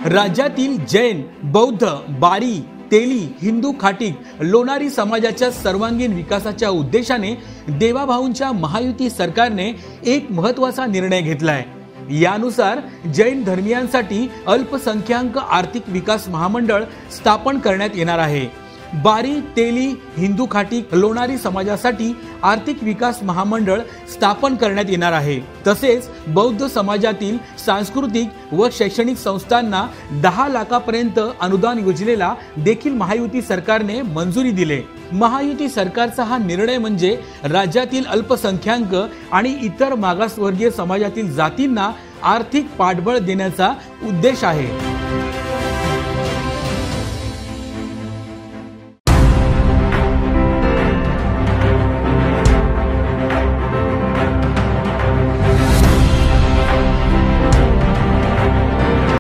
राज्यातील जैन, बौद्ध, बारी, तेली, हिंदू खाटीक, लोणारी समाजाच्या सर्वांगीण विकासाच्या उद्देशाने देवाभाऊंच्या महायुती सरकारने एक महत्त्वाचा निर्णय घेतलाय। यानुसार जैन धर्मियांसाठी अल्पसंख्याक आर्थिक विकास महामंडळ स्थापन करण्यात येणार आहे। बारी, तेली, हिंदू खाटीक, लोणारी समाजासाठी आर्थिक विकास महामंडळ स्थापन करण्यात येणार आहे। तसेच बौद्ध समाजातील सांस्कृतिक व शैक्षणिक संस्थांना 10 लाखापर्यंत अनुदान योजनेला देखील महायुती सरकारने मंजुरी दिली। महायुती सरकारचा हा निर्णय म्हणजे राज्यातील अल्पसंख्याक आणि इतर मागासवर्गीय समाजातील जातींना आर्थिक पाठबळ देण्याचा उद्देश आहे।